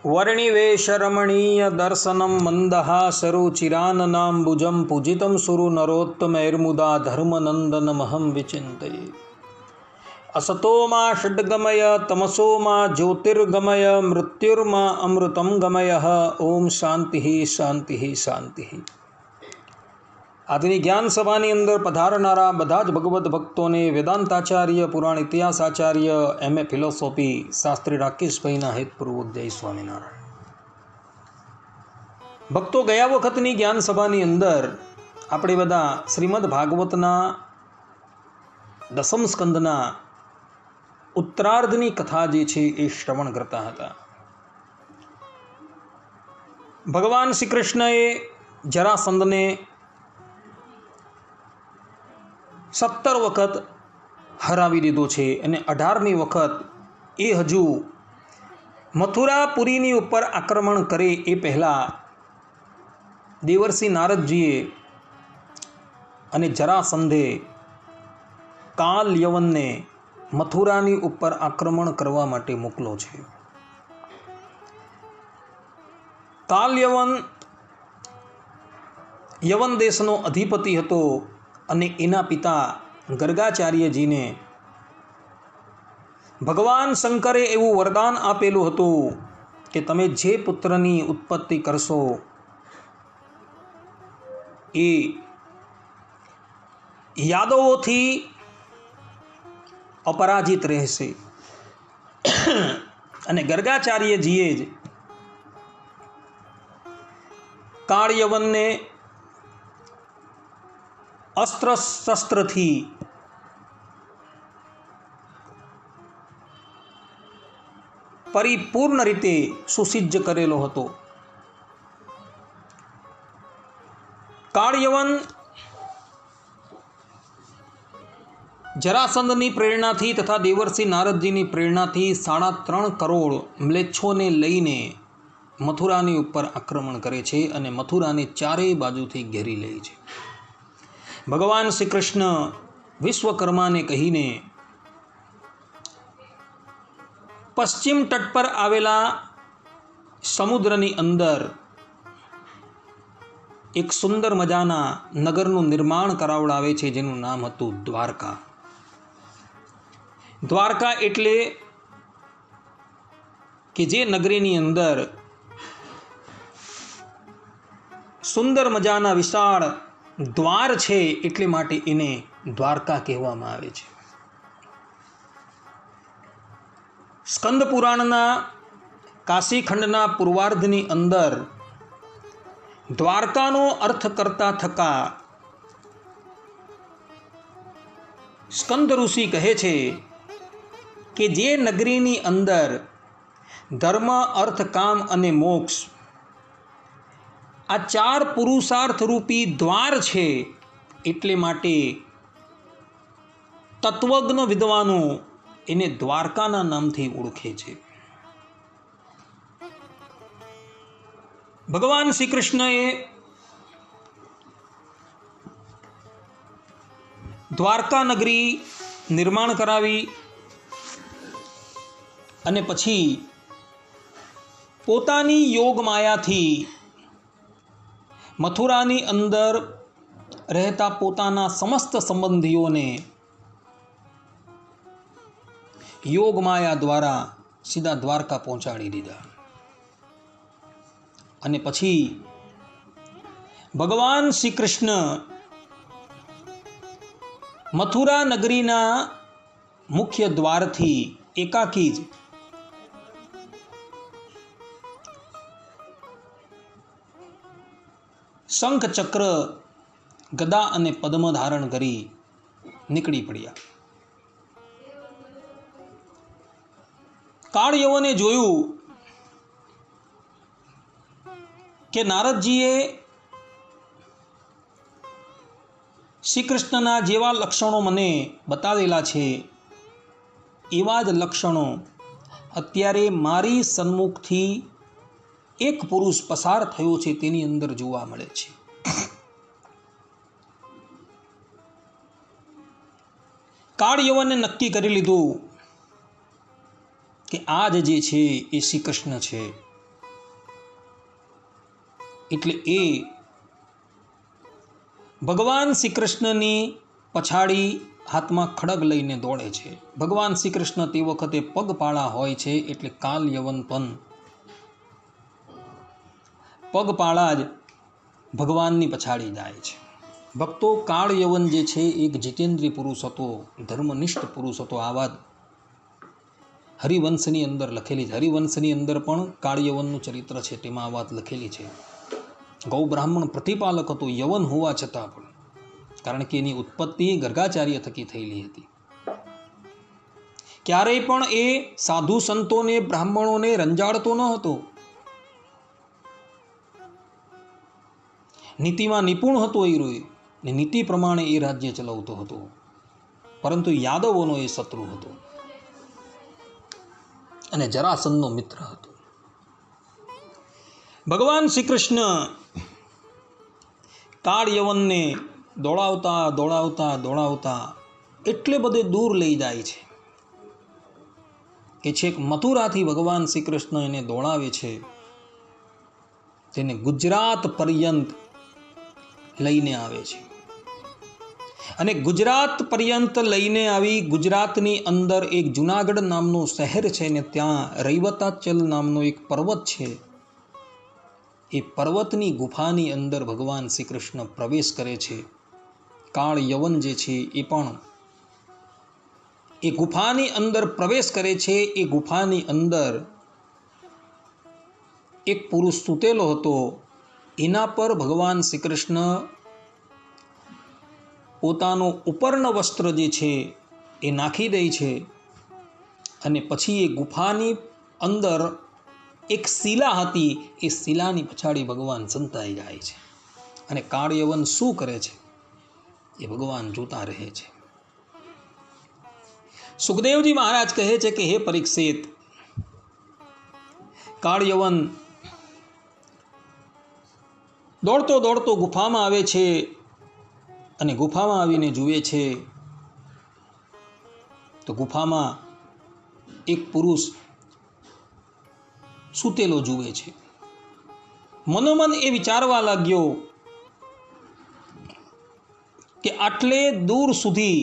वर्णिवेशरमणीय दर्शनं मन्दहासरुचिराननाम्बुजं पूजितं सुरनरोत्तमैर्मुदा धर्मनन्दनमहं विचिन्तये। असतो मा षड्गमय तमसो मा ज्योतिर्गमय मृत्युर्मा अमृतं गमय। ओम शांति शांति शांति। આજની જ્ઞાન સભાની અંદર પધારનારા બધા જ ભગવદ્ ભક્તોને વેદાંતાચાર્ય પુરાણ ઇતિહાસાચાર્ય એમએ ફિલોસોફી શાસ્ત્રી રાકેશભાઈના હેતપૂર્વક જય સ્વામિનારાયણ। ભક્તો, ગયા વખતની જ્ઞાન સભાની અંદર આપણે બધા શ્રીમદ ભાગવતના દસમ સ્કંદના ઉત્તરાર્ધની કથા જે છે એ શ્રવણ કરતા હતા। ભગવાન શ્રી કૃષ્ણએ જરાસંધને 17 વખત હરાવી દીધો છે અને 18મી વખત એ હજુ મથુરાપુરીની ઉપર આક્રમણ કરે એ પહેલાં દેવર્ષિ નારદજીએ અને જરાસંધે કાલ યવનને મથુરાની ઉપર આક્રમણ કરવા માટે મોકલો છે। કાલ યવન દેશનો અધિપતિ હતો અને એના પિતા ગર્ગાચાર્યજીને ભગવાન શંકરે એવું વરદાન આપેલું હતું કે તમે જે પુત્રની ઉત્પત્તિ કરશો એ યાદવોથી અપરાજિત રહેશે। અને ગર્ગાચાર્યજીએ જ કાળ યવનને अस्त्र शस्त्र थी परिपूर्ण रीते सुसिज्ज करेलो हतो। काळयवन जरासंधनी प्रेरणाथी तथा देवर्षि नारदजीनी प्रेरणाथी 3.5 करोड़ म्लेच्छोने लईने मथुरानी उपर आक्रमण करे छे अने मथुराने चारे बाजुथी घेरी ले छे। भगवान श्री कृष्ण विश्वकर्मा ने कहीने पश्चिम तट पर आवेला समुद्रनी अंदर एक सुंदर मजाना नगरનું निर्माण करावडावे छे जेनुं नाम हतुं द्वारका। द्वारका एटले के जे नगरीनी अंदर सुंदर मजाना विशाळ द्वार छे एटले माटे एने द्वारका कहेवामां आवे छे। स्कंद पुराणना काशीखंडना पूर्वार्धनी अंदर द्वारकानो अर्थ करता थका स्कंद ऋषि कहे छे के जे नगरीनी अंदर धर्म अर्थ काम अने मोक्ष आ 4 पुरुषार्थ रूपी द्वार छे एटले माटे तत्वज्ञ विद्वानो एने द्वारकाना नामथी ओळखे छे। भगवान श्री कृष्णए द्वारका नगरी निर्माण करावी अने पछी पोतानी योग मायाथी मथुरानी अंदर रहता पोताना समस्त संबंधीओने योग माया द्वारा सीधा द्वारका पहोंचाड़ी दीधा। अने पछी भगवान श्री कृष्ण मथुरा नगरीना मुख्य द्वारथी एकाकी ज शंख चक्र गदा अने पद्म धारण करी निकली पड़्या। काळ यवने जोयुं के नारदजीए श्री कृष्णना जेवा लक्षणों मने बतावेला छे एवा ज लक्षणों अत्यारे मारी सन्मुखथी एक पुरुष पसार थयो छे तेनी अंदर जोवा मळे छे। काळ यवने नक्की करी लीधुं કે આજ જે છે એ શ્રી કૃષ્ણ છે એટલે એ ભગવાન શ્રી કૃષ્ણની પછાડી હાથમાં ખડગ લઈને દોડે છે. ભગવાન શ્રી કૃષ્ણ તે વખતે પગપાળા હોય છે, એટલે કાલ યવન પણ પગપાળા જ ભગવાનની પછાડી જાય છે. ભક્તો, કાળ યવન જે છે એક જીતેન્દ્રિય પુરુષ હતો, ધર્મનિષ્ઠ પુરુષ હતો. આ વાત હરિવંશની અંદર લખેલી છે. હરિવંશની અંદર પણ કાળ યવનનું ચરિત્ર છે, તેમાં આ વાત લખેલી છે. ગૌ બ્રાહ્મણ પ્રતિપાલક હતો યવન હોવા છતાં પણ, કારણ કે એની ઉત્પત્તિ ગર્ગાચાર્ય થકી થયેલી હતી. ક્યારેય પણ એ સાધુ સંતોને બ્રાહ્મણોને રંજાડતો ન હતો. નીતિમાં નિપુણ હતો એ રોય, ને નીતિ પ્રમાણે એ રાજ્ય ચલાવતો હતો. પરંતુ યાદવોનો એ શત્રુ હતો અને જરાસંધનો મિત્ર હતો. ભગવાન શ્રી કૃષ્ણ કાળ યવનને દોડાવતા દોડાવતા દોડાવતા એટલે બધે દૂર લઈ જાય છે કે છેક મથુરાથી ભગવાન શ્રી કૃષ્ણ એને દોડાવે છે, તેને ગુજરાત પર્યંત લઈને આવે છે. અને ગુજરાત પર્યંત લઈને આવી ગુજરાતની અંદર એક જુનાગઢ નામનું શહેર છે, ને ત્યાં રૈવતાચલ નામનો એક પર્વત છે. એ પર્વતની ગુફાની અંદર ભગવાન શ્રી કૃષ્ણ પ્રવેશ કરે છે. કાળ યવન જે છે એ પણ એ ગુફાની અંદર પ્રવેશ કરે છે. એ ગુફાની અંદર એક પુરુષ સૂતેલો હતો. એના પર ભગવાન શ્રી કૃષ્ણ પોતાનો ઉપર્ણ વસ્ત્ર જે છે એ નાખી દે છે. અને પછી એ ગુફાની અંદર એક શિલા હતી, એ શિલાની પછાડી ભગવાન સંતાઈ જાય છે. અને કાળ યવન શું કરે છે એ ભગવાન જોતા રહે છે. સુખદેવજી મહારાજ કહે છે કે હે પરીક્ષિત, કાળ યવન દોડતો દોડતો ગુફામાં આવે છે, અને ગુફામાં આવીને જુએ છે તો ગુફામાં એક પુરુષ સૂતેલો જુએ છે. મનોમન એ વિચારવા લાગ્યો કે આટલે દૂર સુધી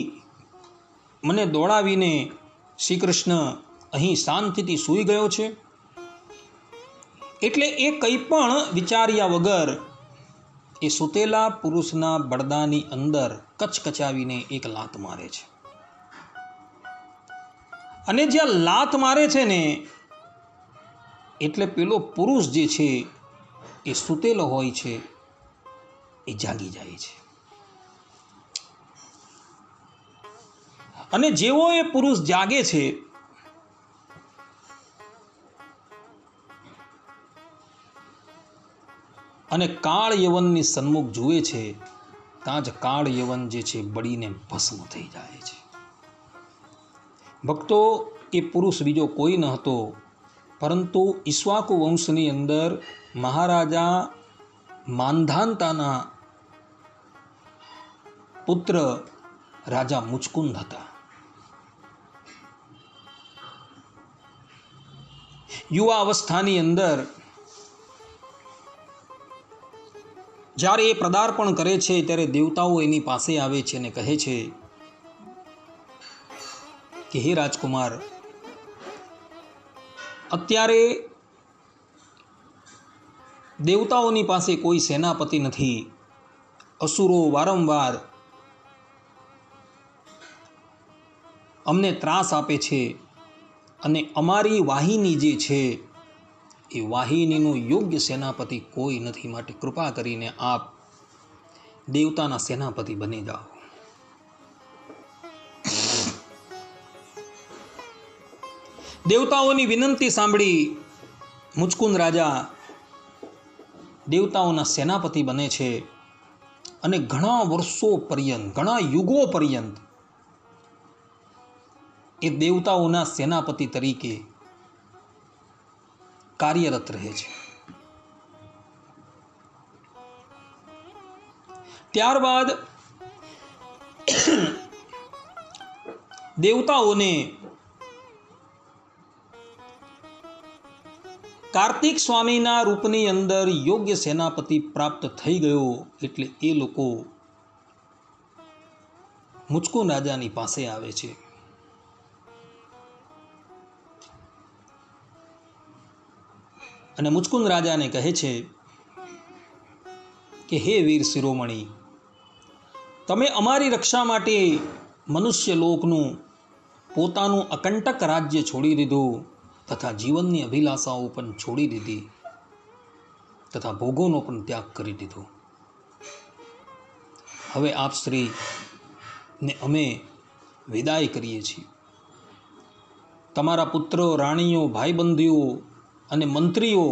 મને દોડાવીને શ્રી કૃષ્ણ અહીં શાંતિથી સૂઈ ગયો છે. એટલે એ કંઈ પણ વિચાર્યા વગર એ સૂતેલા પુરુષના બળદાની અંદર કચકચાવીને એક લાત મારે છે. અને જ્યાં લાત મારે છે ને, એટલે પેલો પુરુષ જે છે એ સૂતેલો હોય છે એ જાગી જાય છે. અને જેવો એ પુરુષ જાગે છે, અને કાળ યવનની સન્મુખ જુએ છે, ત્યાં જ કાળ યવન જે છે બળીને ભસ્મ થઈ જાય છે. ભક્તો, એ પુરુષ બીજો કોઈ ન હતો, પરંતુ ઈક્ષ્વાકુ વંશની અંદર મહારાજા માંધાતાના પુત્ર રાજા મુચકુંદ હતા. યુવા અવસ્થાની અંદર જ્યારે એ પદાર્પણ કરે છે, ત્યારે દેવતાઓ એની પાસે આવે છે અને કહે છે કે હે રાજકુમાર, અત્યારે દેવતાઓની પાસે કોઈ સેનાપતિ નથી. અસુરો વારંવાર અમને ત્રાસ આપે છે, અને અમારી વાહિની જે છે એ વાહિનીનો યોગ્ય સેનાપતિ કોઈ નથી. માટે કૃપા કરીને આપ દેવતાના સેનાપતિ બની જાઓ. દેવતાઓની વિનંતી સાંભળી મુચકુંદ રાજા દેવતાઓના સેનાપતિ બને છે, અને ઘણા વર્ષો પર્યંત, ઘણા યુગો પર્યંત એ દેવતાઓના સેનાપતિ તરીકે કાર્યરત રહે છે. ત્યારબાદ દેવતાઓને કાર્તિક સ્વામીના રૂપની અંદર યોગ્ય સેનાપતિ પ્રાપ્ત થઈ ગયો એટલે એ લોકો મુચકુંદ રાજાની પાસે આવે છે. અને મુચકુંદ રાજાને કહે છે કે હે વીર શિરોમણી, તમે અમારી રક્ષા માટે મનુષ્ય લોકનું પોતાનું અકંટક રાજ્ય છોડી દીધું તથા જીવનની અભિલાષાઓ પણ છોડી દીધી તથા ભોગોનો પણ ત્યાગ કરી દીધો. હવે આપ શ્રીને અમે વિદાય કરીએ છીએ. તમારા પુત્રો, રાણીઓ, ભાઈબંધીઓ અને મંત્રીઓ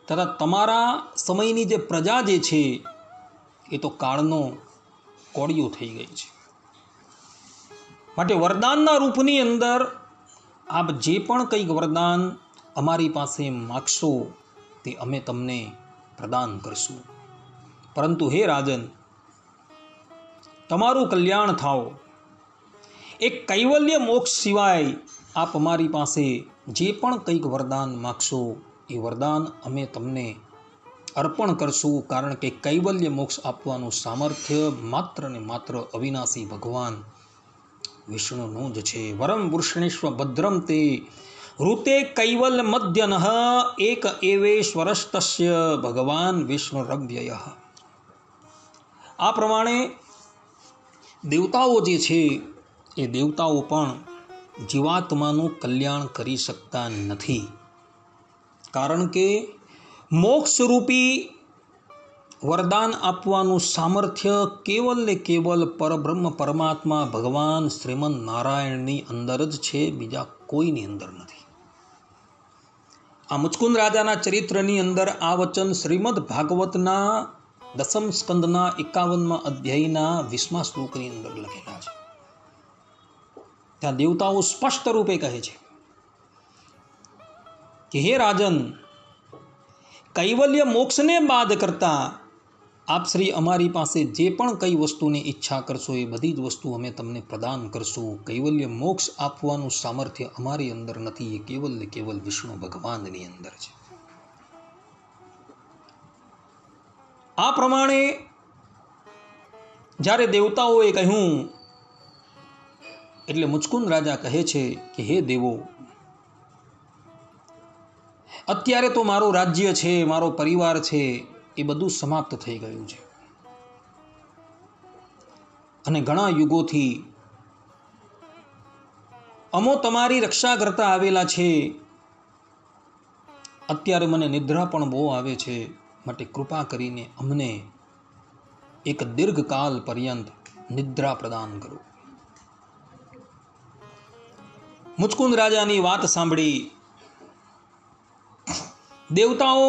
તથા તમારા સમયની જે પ્રજા જે છે એ તો કાળનો કોળિયો થઈ ગઈ છે. માટે વરદાનના રૂપની અંદર આપ જે પણ કંઈક વરદાન અમારી પાસે માગશો તે અમે તમને પ્રદાન કરશું. પરંતુ હે રાજન, તમારું કલ્યાણ થાઓ. એક કૈવલ્ય મોક્ષ સિવાય આપ અમારી પાસે જે પણ કંઈક વરદાન માગશો એ વરદાન અમે તમને અર્પણ કરશું. કારણ કે કૈવલ્ય મોક્ષ આપવાનું સામર્થ્ય માત્ર ને માત્ર અવિનાશી ભગવાન વિષ્ણુનું જ છે. વરમ વૃષ્ણેશ્વ ભદ્રમ તે ઋતે કૈવલ્ય મધ્યન એક એવેશ્વરસ્તસ્ય ભગવાન વિષ્ણુરવ્યય. આ પ્રમાણે દેવતાઓ જે છે એ દેવતાઓ પણ જીવાત્માનું કલ્યાણ કરી શકતા નથી. કારણ કે મોક્ષરૂપી વરદાન આપવાનું સામર્થ્ય કેવલ ને કેવલ પરબ્રહ્મ પરમાત્મા ભગવાન શ્રીમદ નારાયણની અંદર જ છે, બીજા કોઈની અંદર નથી. આ મુચકુંદ રાજાના ચરિત્રની અંદર આ વચન શ્રીમદ ભાગવતના 10મ સ્કંદના 51મા અધ્યાયના 20મા શ્લોકની અંદર લખેલા છે. ત્યાં દેવતાઓ સ્પષ્ટ રૂપે કહે છે કે હે રાજન, કૈવલ્ય મોક્ષને બાદ કરતા આપ શ્રી અમારી પાસે જે પણ કઈ વસ્તુની ઈચ્છા કરશો એ બધી જ વસ્તુ અમે તમને પ્રદાન કરશું. કૈવલ્ય મોક્ષ આપવાનું સામર્થ્ય અમારી અંદર નથી, એ કેવલ ને કેવલ વિષ્ણુ ભગવાનની અંદર છે. આ પ્રમાણે જ્યારે દેવતાઓએ કહ્યું એટલે મુચકુંદ રાજા કહે છે કે હે દેવો, અત્યારે તો મારું રાજ્ય છે, મારો પરિવાર છે, એ બધું સમાપ્ત થઈ ગયું છે અને ઘણા યુગોથી અમો તમારી રક્ષા કરતા આવેલા છે. અત્યારે મને નિદ્રા પણ બહુ આવે છે, માટે કૃપા કરીને અમને એક દીર્ઘકાલ પર્યંત નિદ્રા પ્રદાન કરો. મુચકુંદ રાજાની વાત સાંભળી દેવતાઓ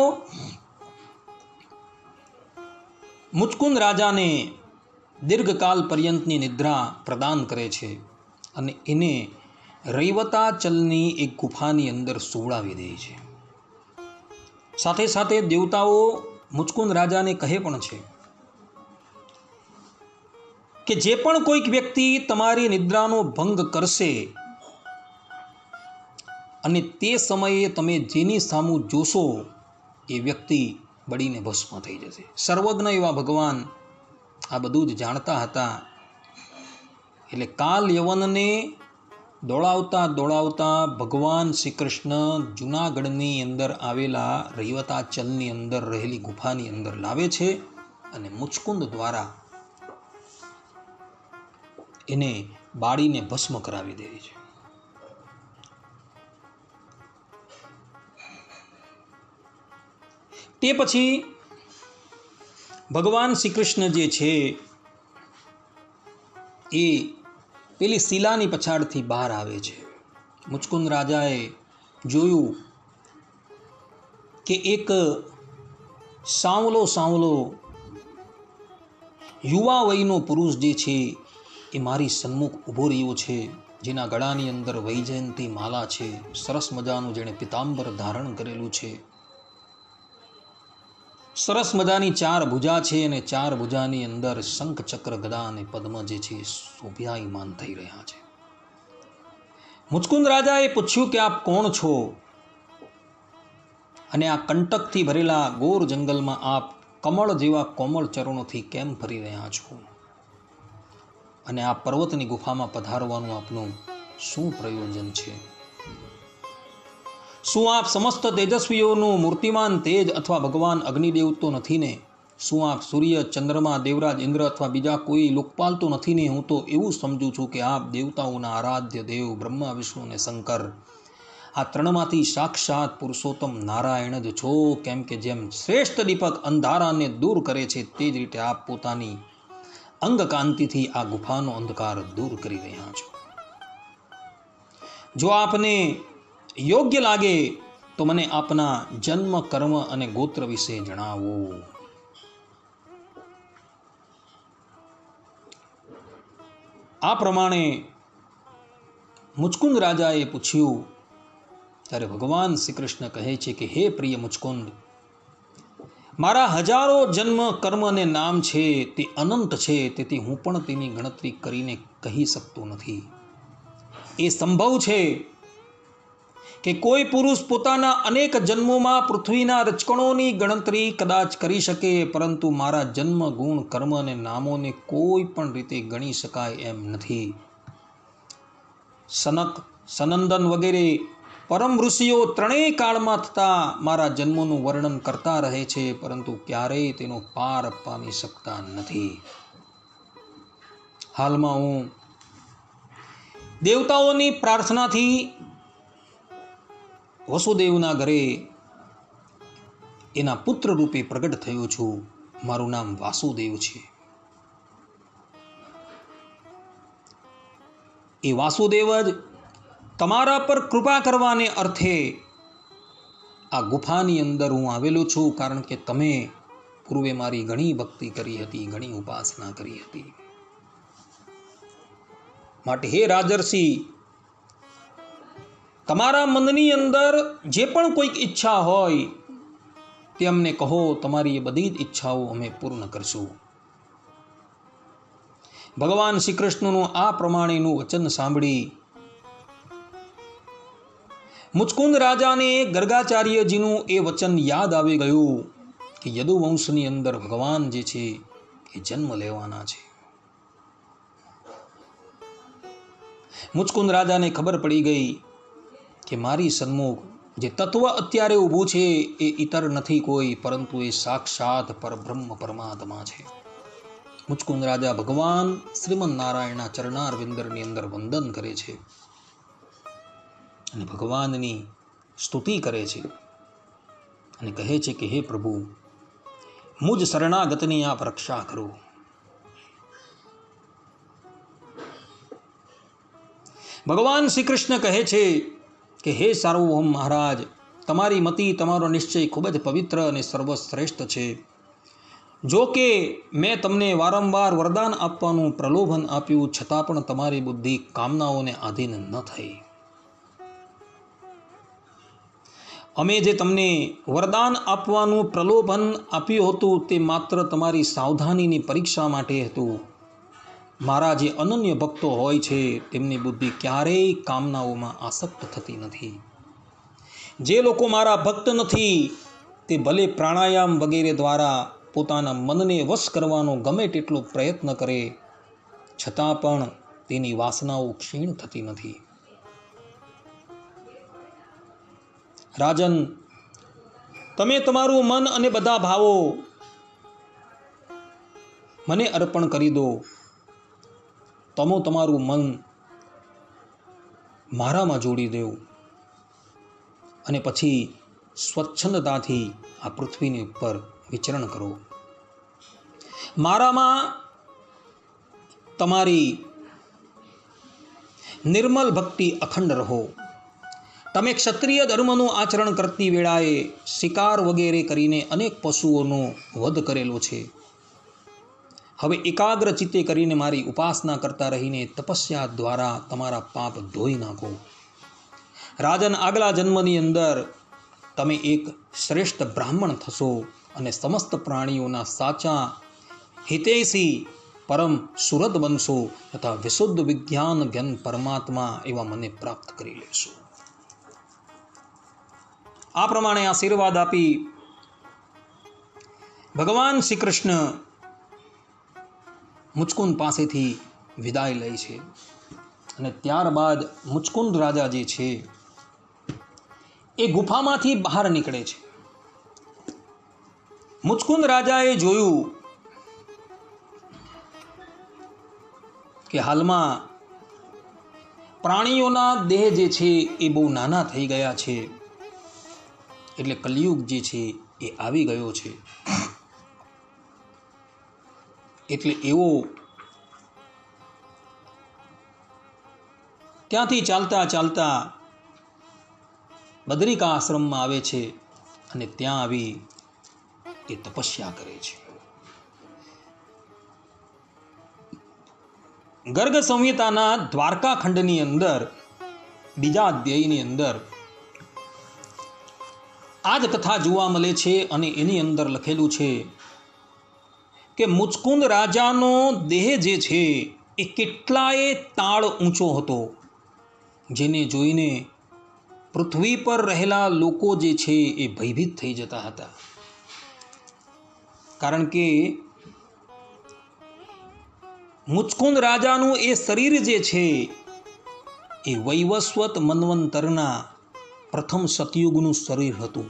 મુચકુંદ રાજાને દીર્ઘકાલ પર્યંતની નિદ્રા પ્રદાન કરે છે અને એને રૈવતાચલની એક ગુફાની અંદર સુવડાવી દે છે. સાથે સાથે દેવતાઓ મુચકુંદ રાજાને કહે પણ છે કે જે પણ કોઈક વ્યક્તિ તમારી નિદ્રાનો ભંગ કરશે અને તે સમયે તમે જેની સામું જોશો એ વ્યક્તિ બળીને ભસ્મ થઈ જશે. સર્વજ્ઞ એવા ભગવાન આ બધું જ જાણતા હતા. એટલે કાલ યવનને દોડાવતા દોડાવતા ભગવાન શ્રી કૃષ્ણ જૂનાગઢની અંદર આવેલા રૈવતાચલની અંદર રહેલી ગુફાની અંદર લાવે છે અને મુચકુંદ દ્વારા એને બાળીને ભસ્મ કરાવી દે છે. તે પછી ભગવાન શ્રી કૃષ્ણ જે છે એ પેલી શિલાની પછાડથી બહાર આવે છે. મુચકુંદ રાજાએ જોયું કે એક સાવલો સાવલો યુવા વયનો પુરુષ જે છે એ મારી સન્મુખ ઊભો રહ્યો છે, જેના ગળાની અંદર વૈજયંતી માલા છે, સરસ મજાનું જેણે પિતાંબર ધારણ કરેલું છે, સરસ મજાની 4 ભુજા છે અને 4 ભુજાની અંદર શંખ ચક્ર ગદા અને પદ્મ જે છે શોભ્યાયમાન થઈ રહ્યા છે. મુચકુંદ રાજાએ પૂછ્યું કે આપ કોણ છો? અને આ કંટકથી ભરેલા ગોર જંગલમાં આપ કમળ જેવા કોમળ ચરણોથી કેમ ફરી રહ્યા છો? અને આ પર્વતની ગુફામાં પધારવાનું આપનું શું પ્રયોજન છે? શું આપ સમસ્ત તેજસ્વીઓનું મૂર્તિમાન તેજ અથવા ભગવાન અગ્નિદેવ તો નથી ને? શું આપ સૂર્ય, ચંદ્રમા, દેવરાજ ઇન્દ્ર અથવા બીજા કોઈ લોકપાલ તો નથી ને? હું તો એવું સમજું છું કે આપ દેવતાઓના આરાધ્ય દેવ બ્રહ્મા, વિષ્ણુ અને શંકર, આ ત્રણમાંથી સાક્ષાત પુરુષોત્તમ નારાયણ જ છો. કેમ કે જેમ શ્રેષ્ઠ દીપક અંધારાને દૂર કરે છે તે જ રીતે આપ પોતાની અંગકાંતિથી આ ગુફાનો અંધકાર દૂર કરી રહ્યા છો. જો આપને યોગ્ય લાગે તો મને આપના જન્મ, કર્મ અને ગોત્ર વિશે જણાવો. આ પ્રમાણે મુચકુંદ રાજાએ પૂછ્યું ત્યારે ભગવાન શ્રી કૃષ્ણ કહે છે કે હે પ્રિય મુચકુંદ, મારા હજારો જન્મ, કર્મ અને નામ છે તે અનંત છે, તેથી હું પણ તેની ગણતરી કરીને કહી શકતો નથી. એ સંભવ છે કે કોઈ પુરુષ પોતાના અનેક જન્મોમાં પૃથ્વીના રચકણોની ગણતરી કદાચ કરી શકે, પરંતુ મારા જન્મ, ગુણ, કર્મ અને નામોને કોઈ પણ રીતે ગણી શકાય એમ નથી. સનક, સનંદન વગેરે પરમ ઋષિઓ ત્રણેય કાળમાં થતા મારા જન્મોનું વર્ણન કરતા રહે છે, પરંતુ ક્યારેય તેનો પાર પામી શકતા નથી. હાલમાં હું દેવતાઓની પ્રાર્થનાથી વસુદેવના ઘરે એના પુત્ર રૂપે પ્રગટ થયો છું. મારું નામ વાસુદેવ છે. એ વાસુદેવ જ તમારા પર કૃપા કરવાને અર્થે આ ગુફાની અંદર હું આવેલો છું, કારણ કે તમે પૂર્વે મારી ઘણી ભક્તિ કરી હતી, ઘણી ઉપાસના કરી હતી. માટે હે રાજર્ષિ, તમારા મનની અંદર જે પણ કોઈક ઈચ્છા હોય તે અમને કહો. તમારી એ બધી જ ઈચ્છાઓ અમે પૂર્ણ કરશું. ભગવાન શ્રી કૃષ્ણનું આ પ્રમાણેનું વચન સાંભળી મુચકુંદ રાજાને ગર્ગાચાર્યજીનું એ વચન યાદ આવી ગયું કે યદુવંશની અંદર ભગવાન જે છે એ જન્મ લેવાના છે. મુચકુંદ રાજાને ખબર પડી ગઈ કે મારી સન્મુખ જે તત્વ અત્યારે ઊભું છે એ ઇતર નથી કોઈ, પરંતુ એ સાક્ષાત પરબ્રહ્મ પરમાત્મા છે. મુચકુંદ રાજા ભગવાન શ્રીમન નારાયણના ચરણારવિંદરની અંદર વંદન કરે છે અને ભગવાનની સ્તુતિ કરે છે અને કહે છે કે હે પ્રભુ, મુજ શરણાગતની આપ રક્ષા કરો. ભગવાન શ્રી કૃષ્ણ કહે છે કે હે સાર્વભૌમ મહારાજ, તમારી મતિ, તમારો નિશ્ચય ખૂબ જ પવિત્ર અને સર્વશ્રેષ્ઠ છે. જો કે મેં તમને વારંવાર વરદાન આપવાનું પ્રલોભન આપ્યું, છતાં પણ તમારી બુદ્ધિ કામનાઓને આધીન ન થઈ. અમે જે તમને વરદાન આપવાનું પ્રલોભન આપ્યું હતું તે માત્ર તમારી સાવધાનીની પરીક્ષા માટે હતું. મારા જે અનન્ય ભક્તો હોય છે તેમની બુદ્ધિ ક્યારેય કામનાઓમાં આસક્ત થતી નથી. જે લોકો મારા ભક્ત નથી તે ભલે પ્રાણાયામ વગેરે દ્વારા પોતાના મનને વશ કરવાનો ગમે તેટલો પ્રયત્ન કરે, છતાં પણ તેની વાસનાઓ ક્ષીણ થતી નથી. રાજન, તમે તમારું મન અને બધા ભાવો મને અર્પણ કરી દો. તમે તમારું મન મારામાં જોડી દો અને પછી સ્વચ્છંદતાથી આ પૃથ્વીની ઉપર વિચરણ કરો. મારામાં તમારી નિર્મલ ભક્તિ અખંડ રહો. તમે ક્ષત્રિય ધર્મનું આચરણ કરતી વેળાએ શિકાર વગેરે કરીને અનેક પશુઓનો વધ કરેલો છે. હવે એકાગ્ર ચિત્તે કરીને મારી ઉપાસના કરતા રહીને તપસ્યા દ્વારા તમારા પાપ ધોઈ નાખો. રાજન, આગલા જન્મની અંદર તમે એક શ્રેષ્ઠ બ્રાહ્મણ થશો અને સમસ્ત પ્રાણીઓના સાચા હિતૈષી પરમ સુહૃદ બનશો તથા વિશુદ્ધ વિજ્ઞાન ઘન પરમાત્મા એવા મને પ્રાપ્ત કરી લેશો. આ પ્રમાણે આશીર્વાદ આપી ભગવાન શ્રી કૃષ્ણ મુચકુંદ પાસેથી વિદાય લે છે અને ત્યારબાદ મુચકુંદ રાજા જે છે એ ગુફામાંથી બહાર નીકળે છે. મુચકુંદ રાજાએ જોયું કે હાલમાં પ્રાણીઓના દેહ જે છે એ બહુ નાના થઈ ગયા છે, એટલે કલિયુગ જે છે એ આવી ગયો છે. એટલે એવો ત્યાંથી ચાલતા ચાલતા બદ્રિકા આશ્રમમાં આવે છે અને ત્યાં આવી એ તપસ્યા કરે છે. ગર્ગ સંહિતાના દ્વારકા ખંડની અંદર બીજા અધ્યાયની અંદર આ જ કથા જોવા મળે છે અને એની અંદર લખેલું છે કે મુચકુંદ રાજાનો દેહ જે છે એ કેટલાય તાળ ઊંચો હતો, જેને જોઈને પૃથ્વી પર રહેલા લોકો જે છે એ ભયભીત થઈ જતા હતા. કારણ કે મુચકુંદ રાજાનું એ શરીર જે છે એ વૈવસ્વત મન્વંતરના પ્રથમ સતયુગનું શરીર હતું.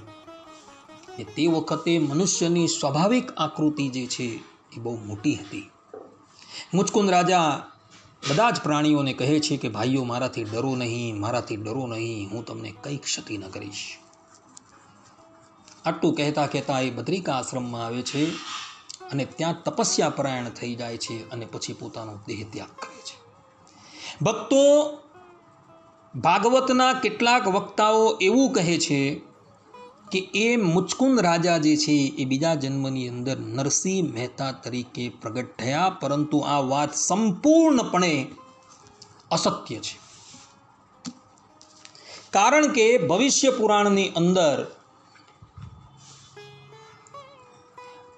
તે વખતે મનુષ્યની સ્વાભાવિક આકૃતિ જે છે એ બહુ મોટી હતી. મુચકુંદ રાજા બધા જ પ્રાણીઓને કહે છે કે ભાઈઓ, મારાથી ડરો નહીં, મારાથી ડરો નહીં, હું તમને કંઈ ક્ષતિ ન કરીશ. આટલું કહેતા કહેતા એ બદ્રિકા આશ્રમમાં આવે છે અને ત્યાં તપસ્યા પરાયણ થઈ જાય છે અને પછી પોતાનો દેહ ત્યાગ કરે છે. ભક્તો, ભાગવતના કેટલાક વક્તાઓ એવું કહે છે કે એ મુચકુંદ રાજા જે છે એ બીજા જન્મની અંદર નરસિંહ મહેતા તરીકે પ્રગટ થયા, પરંતુ આ વાત સંપૂર્ણપણે અસત્ય છે. કારણ કે ભવિષ્ય પુરાણની અંદર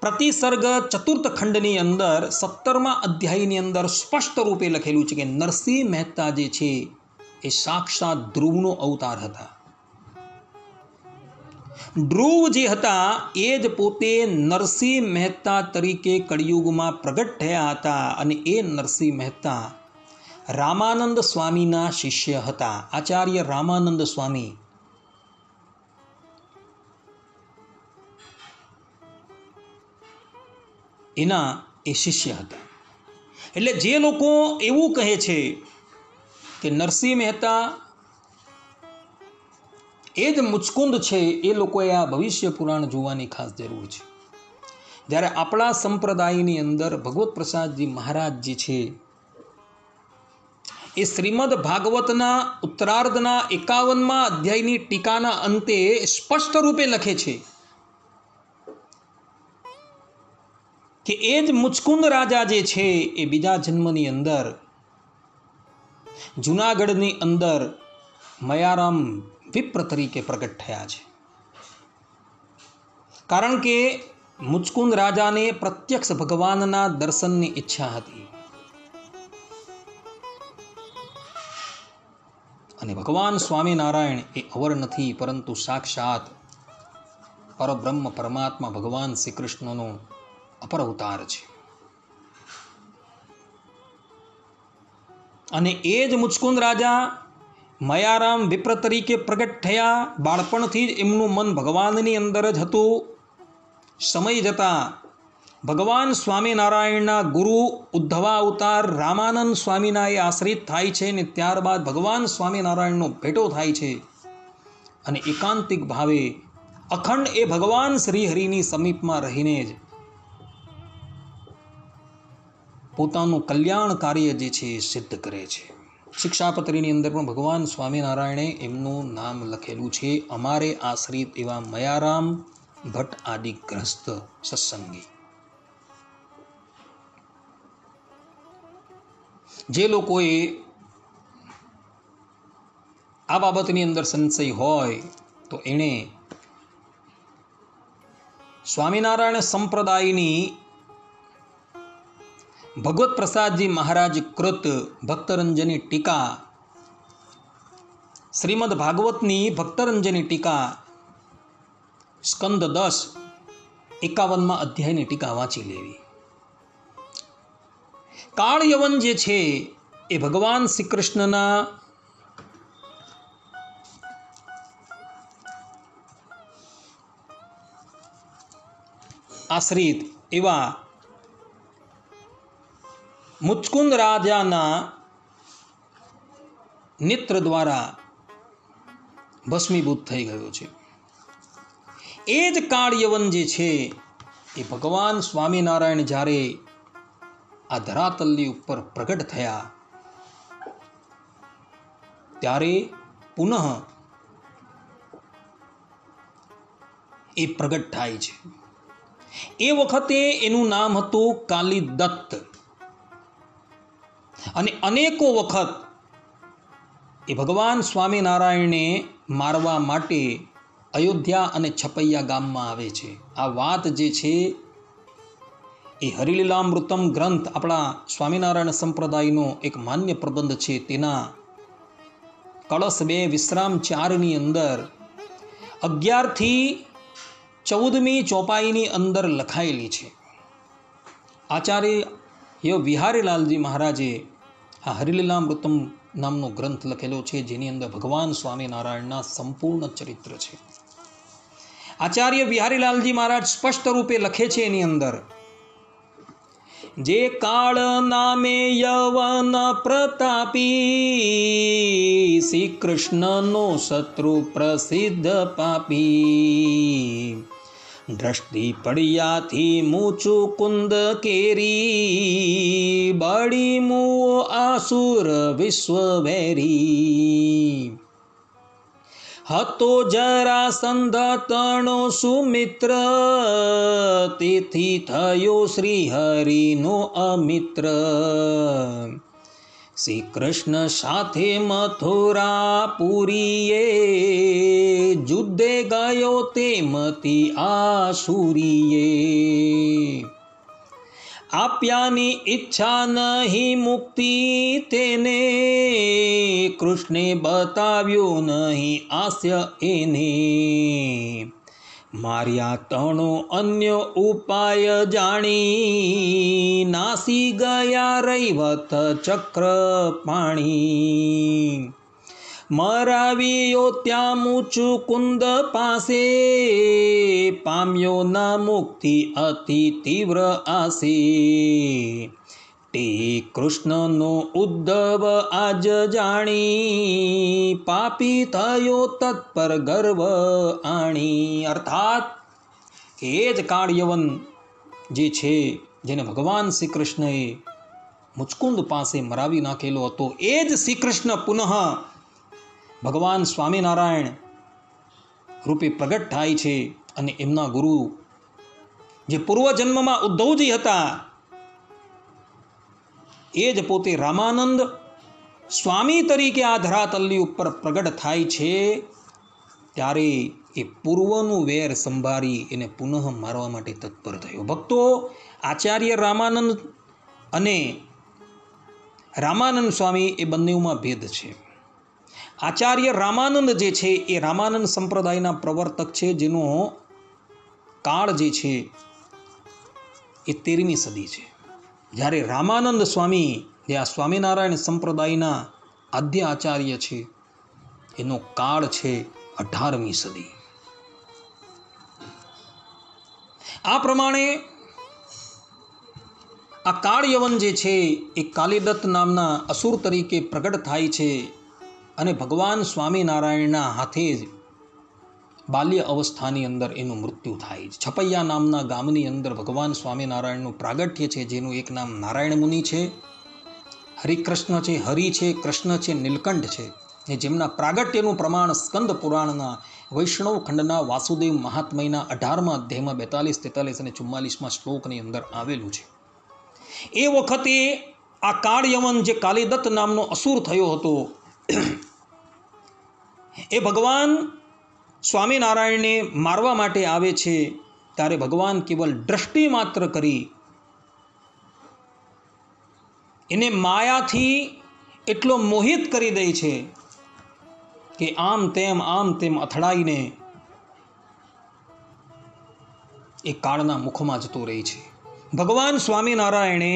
પ્રતિસર્ગ ચતુર્થ ખંડની અંદર 17મા અધ્યાયની અંદર સ્પષ્ટ રૂપે લખેલું છે કે નરસિંહ મહેતા જે છે એ સાક્ષાત ધ્રુવનો અવતાર હતા. ધ્રુવ જે હતા એ જ પોતે નરસિંહ મહેતા તરીકે કળિયુગમાં પ્રગટ થયા હતા અને એ નરસિંહ મહેતા રામાનંદ સ્વામીના શિષ્ય હતા. આચાર્ય રામાનંદ સ્વામી એના એ શિષ્ય હતા. એટલે જે લોકો એવું કહે છે કે નરસિંહ મહેતા એ જ મુચકુંદ છે, એ લોકોએ આ ભવિષ્ય પુરાણ જોવાની ખાસ જરૂર છે. જ્યારે આપણા સંપ્રદાયની અંદર ભગવત પ્રસાદજી મહારાજ જે છે એ શ્રીમદ ભાગવતના ઉત્તરાર્ધના 51મા અધ્યાયની ટીકાના અંતે સ્પષ્ટ રૂપે લખે છે કે એ જ મુચકુંદ રાજા જે છે એ બીજા જન્મની અંદર જૂનાગઢની અંદર મયારામ વિપ્ર તરીકે પ્રગટ થયા છે. કારણ કે મુચકુંદ રાજાને પ્રત્યક્ષ ભગવાનના દર્શનની ઈચ્છા હતી અને ભગવાન સ્વામિનારાયણ એ અવર નથી, પરંતુ સાક્ષાત પરબ્રહ્મ પરમાત્મા ભગવાન શ્રી કૃષ્ણનો અપર અવતાર છે. અને એ જ મુચકુંદ રાજા મયારામ વિપ્ર તરીકે પ્રગટ થયા. બાળપણથી જ એમનું મન ભગવાનની અંદર જ હતું. સમય જતાં ભગવાન સ્વામિનારાયણના ગુરુ ઉદ્ધવા અવતાર રામાનંદ સ્વામીના એ આશ્રિત થાય છે ને ત્યારબાદ ભગવાન સ્વામિનારાયણનો ભેટો થાય છે અને એકાંતિક ભાવે અખંડ એ ભગવાન શ્રીહરિની સમીપમાં રહીને જ પોતાનું કલ્યાણ કાર્ય જે છે એ સિદ્ધ કરે છે. શિક્ષાપત્રીની અંદર પણ ભગવાન સ્વામિનારાયણે એમનું નામ લખેલું છે, અમારે આશ્રિત એવા મયારામ ભટ્ટ આદિ ગ્રસ્ત સત્સંગી. જે લોકોએ આ બાબતની અંદર સંશય હોય તો એણે સ્વામિનારાયણ સંપ્રદાયની ભગવત પ્રસાદજી મહારાજ કૃત ભક્તરંજની ટીકા, શ્રીમદ ભાગવતની ભક્તરંજની ટીકા સ્કંદ 10 51 અધ્યાયની ટીકા વાંચી લેવી. કાળ યવન જે છે એ ભગવાન શ્રી કૃષ્ણના આશ્રિત એવા મુચકુંદ રાજાના નેત્ર દ્વારા ભસ્મીભૂત થઈ ગયો છે. એ જ કાળ યવન જે છે એ ભગવાન સ્વામિનારાયણ જ્યારે આ ધરાતલની ઉપર પ્રગટ થયા ત્યારે પુનઃ એ પ્રગટ થાય છે. એ વખતે એનું નામ હતું કાલિદત્ત અને અનેકો વખત એ ભગવાન સ્વામિનારાયણને મારવા માટે અયોધ્યા અને છપૈયા ગામમાં આવે છે. આ વાત જે છે એ હરિલીલામૃતમ ગ્રંથ આપણા સ્વામિનારાયણ સંપ્રદાયનો એક માન્ય પ્રબંધ છે તેના કળશ 2 વિશ્રામ 4ની અંદર 11 થી 14મી ચોપાઈની અંદર લખાયેલી છે. આચાર્ય વિહારીલાલજી મહારાજે આ હરિલીલામૃતમ નામનો ગ્રંથ લખેલો છે જેની અંદર ભગવાન સ્વામિનારાયણના સંપૂર્ણ ચરિત્ર છે. આચાર્ય વિહારીલાલજી મહારાજ સ્પષ્ટ રૂપે લખે છે એની અંદર, જે કાળ નામે યવન પ્રતાપી શ્રી કૃષ્ણનો શત્રુ પ્રસિદ્ધ પાપી, દ્રષ્ટિ પડ્યાથી મૂચું કુંદ કેરી, બળી મુઓ આસુર વિશ્વવેરી. હતો જરાસંધ તણો સુમિત્ર, તેથી થયો શ્રી હરિનો અમિત્ર. શ્રી કૃષ્ણ સાથે મથુરાપુરીએ, યુદ્ધે ગયો તેમથી આસુરીએ. આપ્યાની ઈચ્છા નહીં મુક્તિ તેને, કૃષ્ણે બતાવ્યું નહીં હાસ્ય એને. માર્યા તણો અન્ય ઉપાય જાણી, નાસી ગયા રૈવત ચક્ર પાણી. મરાવ્યો ત્યાં મૂચું કુંદ પાસે, પામ્યો ના મુક્તિ અતિ તીવ્ર આસે. તે કૃષ્ણનો ઉદ્ધવ આજ જાણી, પાપી થયો તત્પર ગર્વ આણી. અર્થાત એ જ કાળ યવન જે છે જેને ભગવાન શ્રી કૃષ્ણએ મુચકુંદ પાસે મરાવી નાખેલો હતો, એ જ શ્રી કૃષ્ણ પુનઃ ભગવાન સ્વામિનારાયણ રૂપે પ્રગટ થાય છે અને એમના ગુરુ જે પૂર્વજન્મમાં ઉદ્ધવજી હતા એ જ પોતે રામાનંદ સ્વામી તરીકે આ ધરાતલની ઉપર પ્રગટ થાય છે. ત્યારે એ પૂર્વનું વેર સંભાળી એને પુનઃ મારવા માટે તત્પર થયો. ભક્તો, આચાર્ય રામાનંદ અને રામાનંદ સ્વામી એ બંનેમાં ભેદ છે. આચાર્ય રામાનંદ જે છે એ રામાનંદ સંપ્રદાયના પ્રવર્તક છે, જેનો કાળ જે છે એ 13મી સદી છે. જ્યારે રામાનંદ સ્વામી જે આ સ્વામિનારાયણ સંપ્રદાયના આદ્ય આચાર્ય છે એનો કાળ છે 18મી સદી. આ પ્રમાણે આ કાળ યવન જે છે એ કાલિદત્ત નામના અસુર તરીકે પ્રગટ થાય છે અને ભગવાન સ્વામિનારાયણના હાથે જ બાલ્ય અવસ્થાની અંદર એનું મૃત્યુ થાય છે. છપૈયા નામના ગામની અંદર ભગવાન સ્વામિનારાયણનું પ્રાગટ્ય છે, જેનું એક નામ નારાયણ મુનિ છે, હરિકૃષ્ણ છે, હરિ છે, કૃષ્ણ છે, નીલકંઠ છે, ને જેમના પ્રાગટ્યનું પ્રમાણ સ્કંદ પુરાણના વૈષ્ણવ ખંડના વાસુદેવ મહાત્મયના 18મા અધ્યાયમાં 42, 43 અને 44મા શ્લોકની અંદર આવેલું છે. એ વખતે આ કાળ યવન જે કાલિદત્ત નામનો અસુર થયો હતો એ ભગવાન સ્વામિનારાયણને મારવા માટે આવે છે. ત્યારે ભગવાન કેવલ દ્રષ્ટિ માત્ર કરી એને માયાથી એટલો મોહિત કરી દે છે કે આમ તેમ અથડાઈને એ કાળના મુખમાં જતો રહે છે. ભગવાન સ્વામિનારાયણે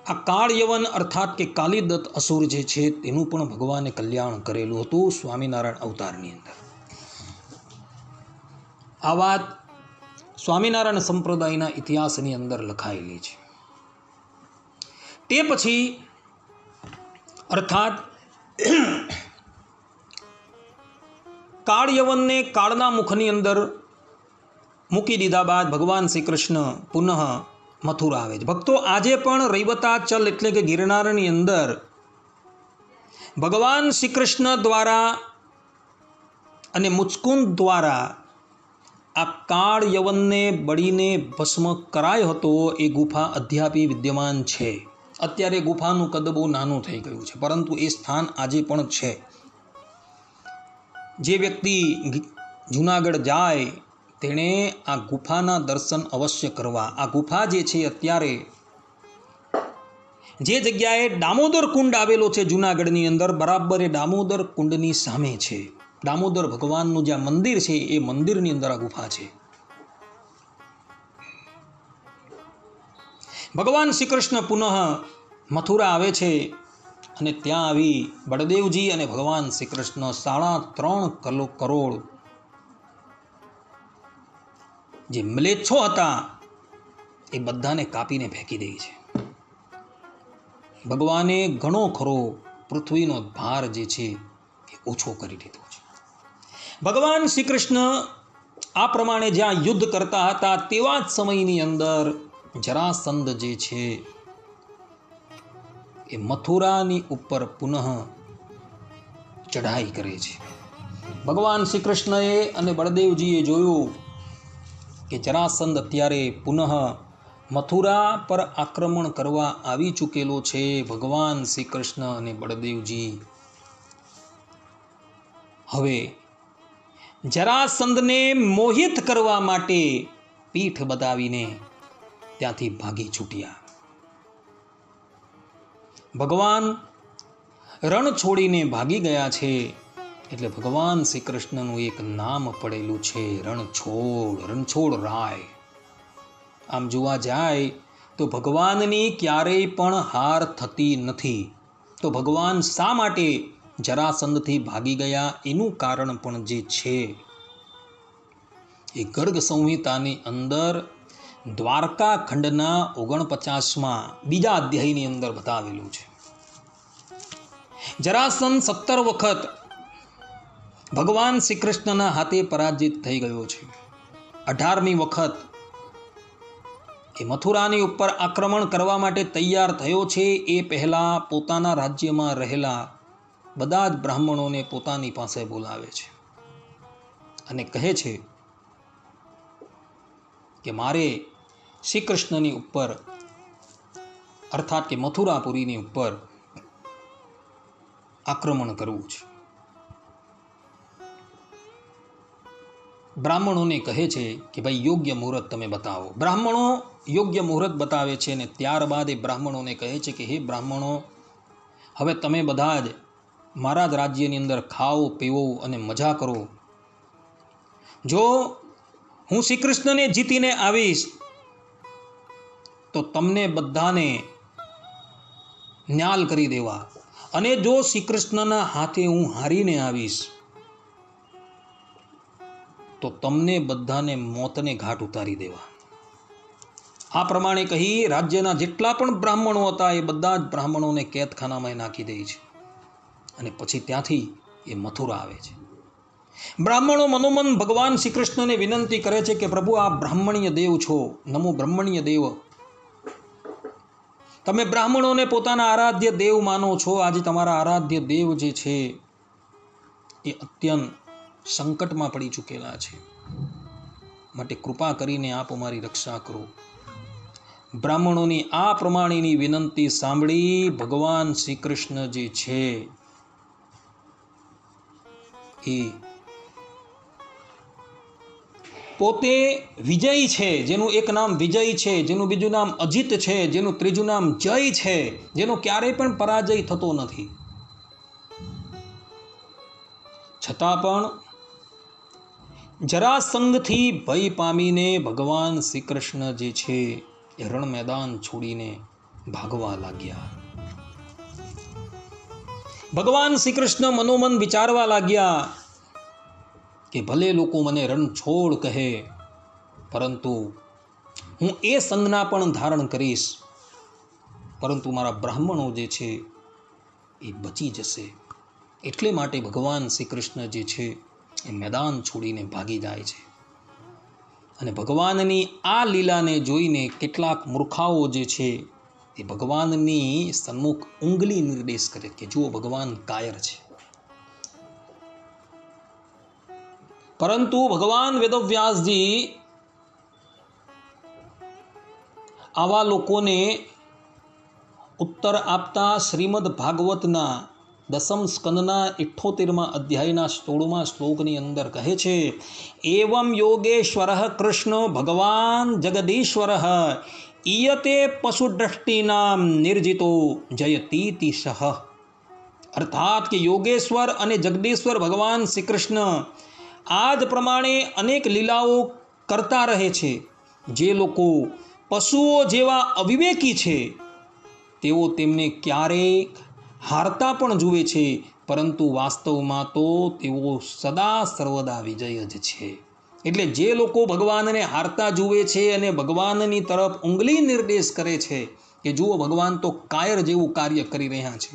આ કાળ યવન અર્થાત કે કાલિદત્ત અસુર જે છે તેનું પણ ભગવાને કલ્યાણ કરેલું હતું સ્વામિનારાયણ અવતારની અંદર. આ વાત સ્વામિનારાયણ સંપ્રદાયના ઇતિહાસની અંદર લખાયેલી છે. તે પછી અર્થાત કાળ યવનને કાળના મુખની અંદર મૂકી દીધા બાદ ભગવાન શ્રી કૃષ્ણ પુનઃ મથુરા આવે છે. ભક્તો, આજે પણ રૈવતાચલ એટલે કે ગિરનારની અંદર ભગવાન શ્રી કૃષ્ણ દ્વારા અને મુચકુંદ દ્વારા આ કાળ યવનને બળીને ભસ્મ કરાયો હતો એ ગુફા અદ્યાપી વિદ્યમાન છે. અત્યારે ગુફાનું કદ બહુ નાનું થઈ ગયું છે, પરંતુ એ સ્થાન આજે પણ છે. જે વ્યક્તિ જૂનાગઢ જાય તેણે આ ગુફાના દર્શન અવશ્ય કરવા. આ ગુફા જે છે અત્યારે જે જગ્યાએ દામોદર કુંડ આવેલો છે જૂનાગઢની અંદર, બરાબર એ દામોદર કુંડની સામે છે. દામોદર ભગવાનનું જ્યાં મંદિર છે એ મંદિરની અંદર આ ગુફા છે. ભગવાન શ્રી કૃષ્ણ પુનઃ મથુરા આવે છે અને ત્યાં આવી બળદેવજી અને ભગવાન શ્રી કૃષ્ણ 3.5 કરોડ જે મ્લેચ્છો હતા એ બધાને કાપીને ફેંકી દે છે. ભગવાને ઘણો ખરો પૃથ્વીનો ભાર જે છે એ ઓછો કરી દીધો છે. ભગવાન શ્રી કૃષ્ણ આ પ્રમાણે જ્યાં યુદ્ધ કરતા હતા તેવા જ સમયની અંદર જરાસંધ જે છે એ મથુરાની ઉપર પુનઃ ચઢાઈ કરે છે. ભગવાન શ્રી કૃષ્ણએ અને બળદેવજીએ જોયું કે જરાસંધ અત્યારે પુનઃ મથુરા પર આક્રમણ કરવા આવી ચૂકેલો છે. ભગવાન શ્રી કૃષ્ણ અને બળદેવજી હવે જરાસંધને મોહિત કરવા માટે પીઠ બતાવીને ત્યાંથી ભાગી છૂટ્યા. ભગવાન રણ છોડીને ભાગી ગયા છે એટલે ભગવાન શ્રી કૃષ્ણનું એક નામ પડેલું છે રણછોડ રાય. આમ જોવા જાય તો ભગવાનની ક્યારેય પણ હાર થતી નથી. તો ભગવાન શા માટે જરાસંધથી ભાગી ગયા એનું કારણ પણ જે છે એ ગર્ગ સંહિતાની અંદર દ્વારકા ખંડના 49માં બીજા અધ્યાયની અંદર બતાવેલું છે. જરાસંધ 17 વખત ભગવાન શ્રી કૃષ્ણના હાથે પરાજિત થઈ ગયો છે. 18મી વખત એ મથુરાની ઉપર આક્રમણ કરવા માટે તૈયાર થયો છે. એ પહેલા પોતાના રાજ્યમાં રહેલા બધા જ બ્રાહ્મણોને પોતાની પાસે બોલાવે છે અને કહે છે કે મારે શ્રી કૃષ્ણની ઉપર અર્થાત કે મથુરાપુરીની ઉપર આક્રમણ કરવું છે. બ્રાહ્મણોને કહે છે કે ભાઈ યોગ્ય મુહૂર્ત તમે બતાવો. બ્રાહ્મણો યોગ્ય મુહૂર્ત બતાવે છે અને ત્યારબાદ એ બ્રાહ્મણોને કહે છે કે હે બ્રાહ્મણો, હવે તમે બધા જ મારા જ રાજ્યની અંદર ખાઓ પીવો અને મજા કરો. જો હું શ્રી કૃષ્ણને જીતીને આવીશ તો તમને બધાને ન્યાલ કરી દેવા, અને જો શ્રી કૃષ્ણના હાથે હું હારીને આવીશ તો તમને બધાને મોતને ઘાટ ઉતારી દેવા. આ પ્રમાણે કહી રાજ્યના જેટલા પણ બ્રાહ્મણો હતા એ બધા જ બ્રાહ્મણોને કેદખાનામાં નાખી દે છે અને પછી ત્યાંથી એ મથુરા આવે છે. બ્રાહ્મણો મનોમન ભગવાન શ્રી કૃષ્ણને વિનંતી કરે છે કે પ્રભુ, આ બ્રાહ્મણીય દેવ છો, નમો બ્રહ્મણ્ય દેવ. તમે બ્રાહ્મણોને પોતાના આરાધ્ય દેવ માનો છો. આજે તમારા આરાધ્ય દેવ જે છે એ અત્યંત સંકટમાં પડી ચૂકેલા છે, માટે કૃપા કરીને આપ અમારી રક્ષા કરો. બ્રાહ્મણોની આ પ્રમાણેની વિનંતી સાંભળી ભગવાન શ્રી કૃષ્ણ જે છે એ પોતે વિજય છે, જેનું એક નામ વિજય છે, જેનું બીજું નામ અજિત છે, જેનું ત્રીજું નામ જય છે, જેનો ક્યારેય પણ પરાજય થતો નથી, છતાં પણ જરાસંઘથી ભય પામીને ભગવાન શ્રી કૃષ્ણ જે છે એ રણ મેદાન છોડીને ભાગવા લાગ્યા. ભગવાન શ્રી કૃષ્ણ મનોમન વિચારવા લાગ્યા કે ભલે લોકો મને રણ છોડ કહે, પરંતુ હું એ સંજ્ઞા પણ ધારણ કરીશ, પરંતુ મારા બ્રાહ્મણો જે છે એ બચી જશે. એટલે માટે ભગવાન શ્રી કૃષ્ણ જે છે એ મેદાન છોડીને ભાગી જાય છે. અને ભગવાનની આ લીલાને જોઈને કેટલાક મૂર્ખાઓ જે છે એ ભગવાનની સન્મુખ ઉંગલી નિર્દેશ કરે કે જુઓ ભગવાન કાયર છે. પરંતુ ભગવાન વેદવ્યાસજી આવા લોકોને ઉત્તર આપતા શ્રીમદ ભાગવતના 10મ સ્કંદના 78મા અધ્યાયના 16મા શ્લોકની અંદર કહે છે, એવમ યોગેશ્વર કૃષ્ણ ભગવાન જગદીશ્વર ઈયતે પશુદ્રષ્ટિનામ નિર્જિતો જયતીતિ સહ. અર્થાત કે યોગેશ્વર અને જગદીશ્વર ભગવાન શ્રી કૃષ્ણ આ જ પ્રમાણે અનેક લીલાઓ કરતા રહે છે. જે લોકો પશુઓ જેવા અવિવેકી છે તેઓ તેમને ક્યારેક હારતા પણ જુએ છે, પરંતુ વાસ્તવમાં તો તેઓ સદા સર્વદા વિજય જ છે. એટલે જે લોકો ભગવાનને હારતા જુએ છે અને ભગવાનની તરફ ઉંગલી નિર્દેશ કરે છે કે જુઓ ભગવાન તો કાયર જેવું કાર્ય કરી રહ્યા છે,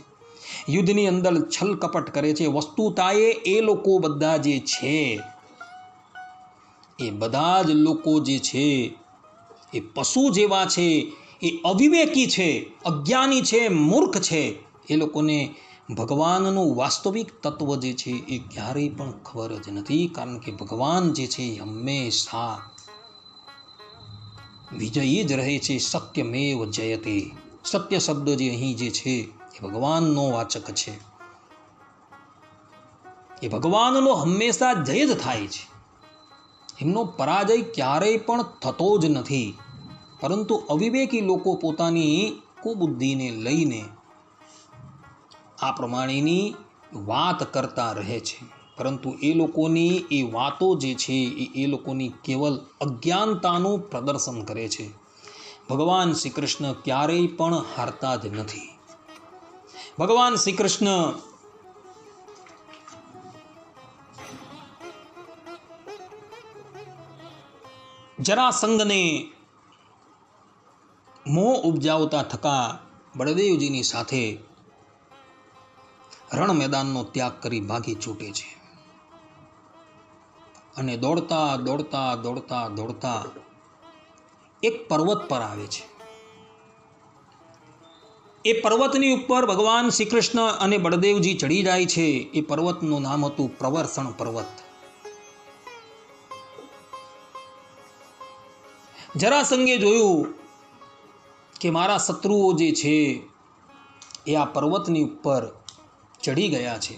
યુદ્ધની અંદર છલ કપટ કરે છે, વસ્તુતાએ એ લોકો બધા જે છે એ બધા જ લોકો જે છે એ પશુ જેવા છે, એ અવિવેકી છે, અજ્ઞાની છે, મૂર્ખ છે. એ લોકોને ભગવાનનું વાસ્તવિક તત્વ જે છે એ ક્યારેય પણ ખબર જ નથી. કારણ કે ભગવાન જે છે એ હંમેશા વિજયી જ રહે છે. સત્યમેવ જયતે. સત્ય શબ્દ જે અહીં જે છે એ ભગવાનનો વાચક છે. એ ભગવાનનો હંમેશા જય જ થાય છે. એમનો પરાજય ક્યારેય પણ થતો જ નથી. પરંતુ અવિવેકી લોકો પોતાની કુબુદ્ધિને લઈને આ પ્રમાણેની વાત કરતા રહે છે. પરંતુ એ લોકોની એ વાતો જે છે એ લોકોની કેવલ અજ્ઞાનતાનું પ્રદર્શન કરે છે. ભગવાન શ્રી કૃષ્ણ ક્યારેય પણ હારતા જ નથી. ભગવાન શ્રી કૃષ્ણ જરાસંઘને મોહ ઉપજાવતા થકા બળદેવજીની સાથે રણ મેદાનનો ત્યાગ કરી ભાગી છૂટે છે. અને દોડતા દોડતા દોડતા દોડતા એક પર્વત પર આવે છે. એ પર્વતની ઉપર ભગવાન શ્રી કૃષ્ણ અને બળદેવજી ચડી જાય છે. એ પર્વતનું નામ હતું પ્રવર્ષણ પર્વત. જરાસંઘે જોયું કે મારા શત્રુઓ જે છે એ આ પર્વતની ઉપર ચડી ગયા છે,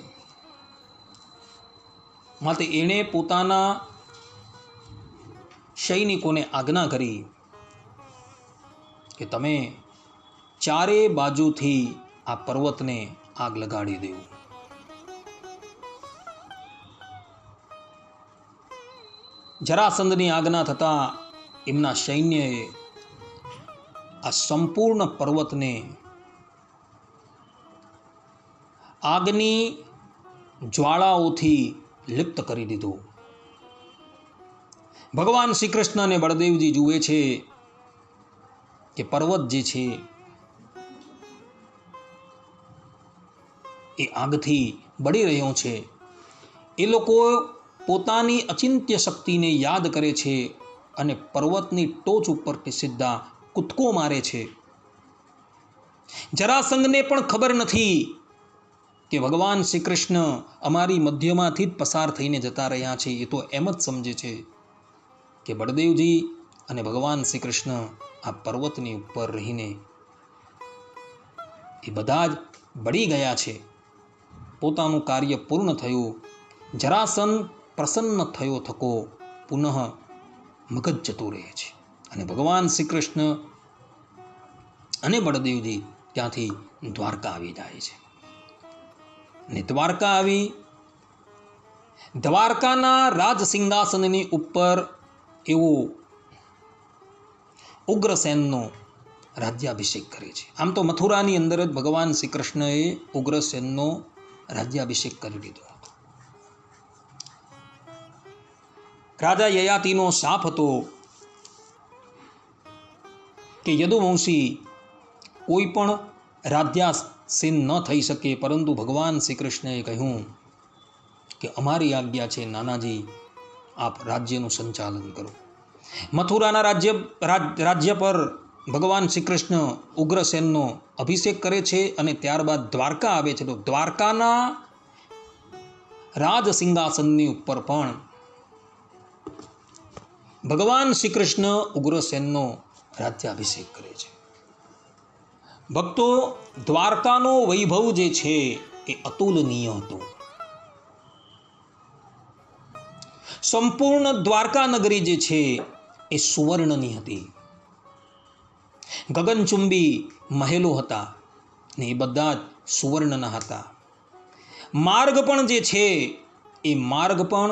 માટે એણે પોતાના સૈનિકોને આજ્ઞા કરી કે તમે ચારે બાજુથી આ પર્વતને આગ લગાડી દેવું. જરાસંઘની આજ્ઞા થતાં એમના સૈન્યએ આ સંપૂર્ણ પર્વતને આગની જ્વાળાઓથી લિપ્ત કરી દીધો. ભગવાન શ્રી કૃષ્ણ અને બળદેવજી જુએ છે કે પર્વત જે છે એ આગથી બળી રહ્યો છે. એ લોકો પોતાની અચિંત્ય શક્તિને યાદ કરે છે અને પર્વતની ટોચ ઉપરથી સીધા કૂદકો મારે છે. જરાસંઘને પણ ખબર નથી કે ભગવાન શ્રી કૃષ્ણ અમારી મધ્યમાંથી જ પસાર થઈને જતા રહ્યા છે. એ તો એમ જ સમજે છે કે બળદેવજી અને ભગવાન શ્રી કૃષ્ણ આ પર્વતની ઉપર રહીને એ બધા જ બળી ગયા છે. પોતાનું કાર્ય પૂર્ણ થયું. જરાસંઘ પ્રસન્ન થયો થકો પુનઃ મગજ જતું રહે છે. અને ભગવાન શ્રી કૃષ્ણ અને બળદેવજી ત્યાંથી દ્વારકા આવી જાય છે. અને દ્વારકા આવી દ્વારકાના રાજસિંહાસનની ઉપર એવો ઉગ્રસેનનો રાજ્યાભિષેક કરે છે. આમ તો મથુરાની અંદર જ ભગવાન શ્રી કૃષ્ણએ ઉગ્રસેનનો રાજ્યાભિષેક કરી દીધો હતો. રાજા યયાતિનો શાપ હતો કે યદુવંશી કોઈ પણ રાજ્યાસીન ન થઈ શકે, પરંતુ ભગવાન શ્રી કૃષ્ણએ કહ્યું કે અમારી આજ્ઞા છે નાનાજી, આપ રાજ્યનું સંચાલન કરો. મથુરાના રાજ્ય પર ભગવાન શ્રી કૃષ્ણ ઉગ્રસેનનો અભિષેક કરે છે અને ત્યારબાદ દ્વારકા આવે છે. તો દ્વારકાના રાજ સિંહાસનની ઉપર પણ ભગવાન શ્રી કૃષ્ણ ઉગ્રસેનનો રાજ્યાભિષેક કરે છે. ભક્તો, દ્વારકાનો વૈભવ જે છે એ અતુલનીય હતો. સંપૂર્ણ દ્વારકા નગરી જે છે એ સુવર્ણની હતી. ગગનચુંબી મહેલો હતા ને એ બધા જ સુવર્ણના હતા. માર્ગ પણ જે છે એ માર્ગ પણ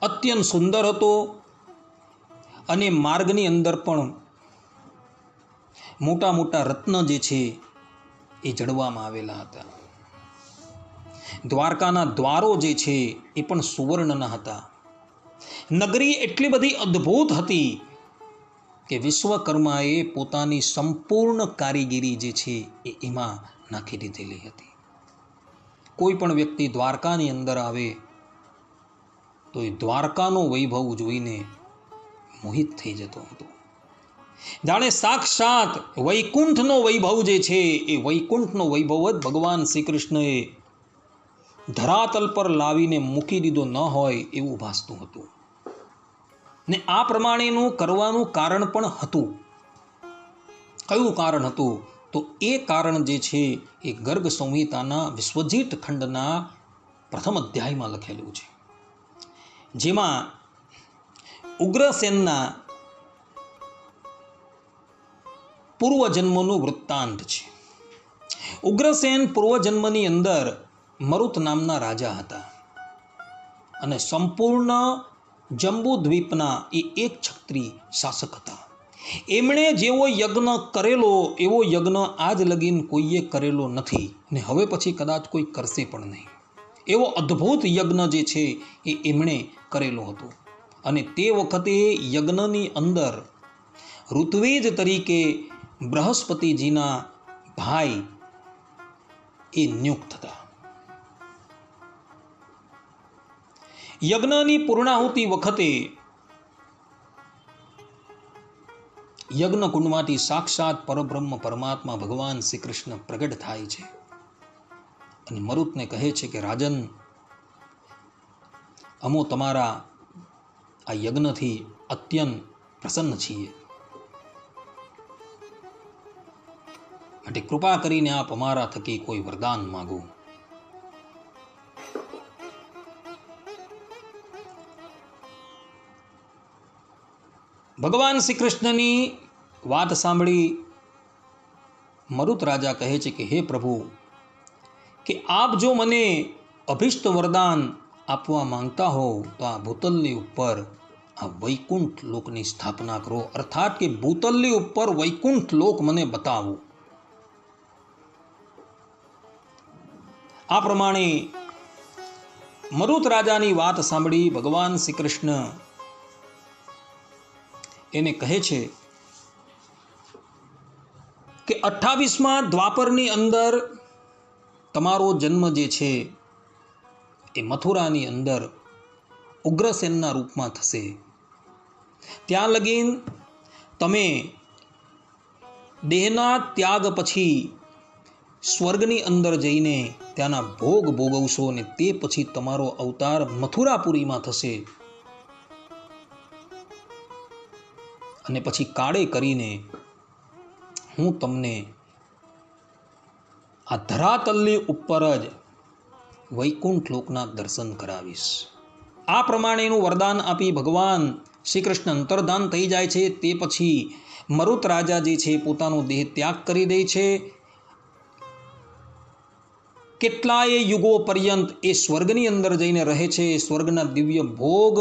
અત્યંત સુંદર હતો અને માર્ગની અંદર પણ મોટા મોટા રત્ન જે છે એ જડવામાં આવેલા હતા. દ્વારકાના દ્વારો જે છે એ પણ સુવર્ણના હતા. નગરી એટલી બધી અદ્ભુત હતી કે વિશ્વકર્માએ પોતાની સંપૂર્ણ કારીગીરી જે છે એ એમાં નાખી દીધેલી હતી. કોઈ પણ વ્યક્તિ દ્વારકાની અંદર આવે તો એ દ્વારકાનો વૈભવ જોઈને મોહિત થઈ જતો હતો. જાણે સાક્ષાત વૈકુંઠનો વૈભવ જે છે એ વૈકુંઠનો વૈભવ જ ભગવાન શ્રી કૃષ્ણએ ધરાતલ પર લાવીને મૂકી દીધો ન હોય એવું ભાસતું હતું. ને આ પ્રમાણેનું કરવાનું કારણ પણ હતું. કયું કારણ હતું? તો એ કારણ જે છે એ ગર્ગ સંહિતાના વિશ્વજીત ખંડના પ્રથમ અધ્યાયમાં લખેલું છે, જેમાં ઉગ્રસેનના પૂર્વજન્મનું વૃત્તાંત છે. ઉગ્રસેન પૂર્વજન્મની અંદર મરુત નામના રાજા હતા અને સંપૂર્ણ જંબુદ્વીપના એ એક છત્રી શાસક હતા. એમણે જેવો યજ્ઞ કરેલો એવો યજ્ઞ આજ લગીન કોઈએ કરેલો નથી ને હવે પછી કદાચ કોઈ કરશે પણ નહીં. એવો અદ્ભુત યજ્ઞ જે છે એ એમણે કરેલો હતો. અને તે વખતે યજ્ઞની અંદર ઋત્વેજ તરીકે બૃહસ્પતિજીના ભાઈ એ નિયુક્ત હતા. યજ્ઞની પૂર્ણાહુતિ વખતે યજ્ઞકુંડમાંથી સાક્ષાત પરબ્રહ્મ પરમાત્મા ભગવાન શ્રી કૃષ્ણ પ્રગટ થાય છે અને મરુતને કહે છે કે રાજન, અમો તમારા આ યજ્ઞથી અત્યંત પ્રસન્ન છીએ, માટે કૃપા કરીને આપ અમારા થકી કોઈ વરદાન માગો. ભગવાન શ્રી કૃષ્ણની વાત સાંભળી મરુત રાજા કહે છે કે હે પ્રભુ, કે આપ જો મને અભિષ્ટ વરદાન આપવા માંગતા હો તો આ ભૂતલની ઉપર આ વૈકુંઠ લોકની સ્થાપના કરો, અર્થાત કે ભૂતલની ઉપર વૈકુંઠ લોક મને બતાવો. આ પ્રમાણે મરુત રાજાની વાત સાંભળી ભગવાન શ્રી કૃષ્ણ એને કહે છે કે 28મા દ્વાપરની અંદર તમારો જન્મ જે છે એ મથુરાની અંદર ઉગ્રસેનના રૂપમાં થશે. ત્યાં લગીન તમે દેહના ત્યાગ પછી સ્વર્ગની અંદર જઈને ત્યાંના ભોગ ભોગવશો અને તે પછી તમારો અવતાર મથુરાપુરીમાં થશે અને પછી કાળે કરીને હું તમને આ ધરાતલની ઉપર જ વૈકુંઠ લોકના દર્શન કરાવીશ. આ પ્રમાણેનું વરદાન આપી ભગવાન શ્રી કૃષ્ણ અંતર્ધાન થઈ જાય છે. તે પછી મરુત રાજા જે છે પોતાનો દેહ ત્યાગ કરી દે છે કેટલાય યુગો પર્યંત એ સ્વર્ગની અંદર જઈને રહે છે, એ સ્વર્ગના દિવ્ય ભોગ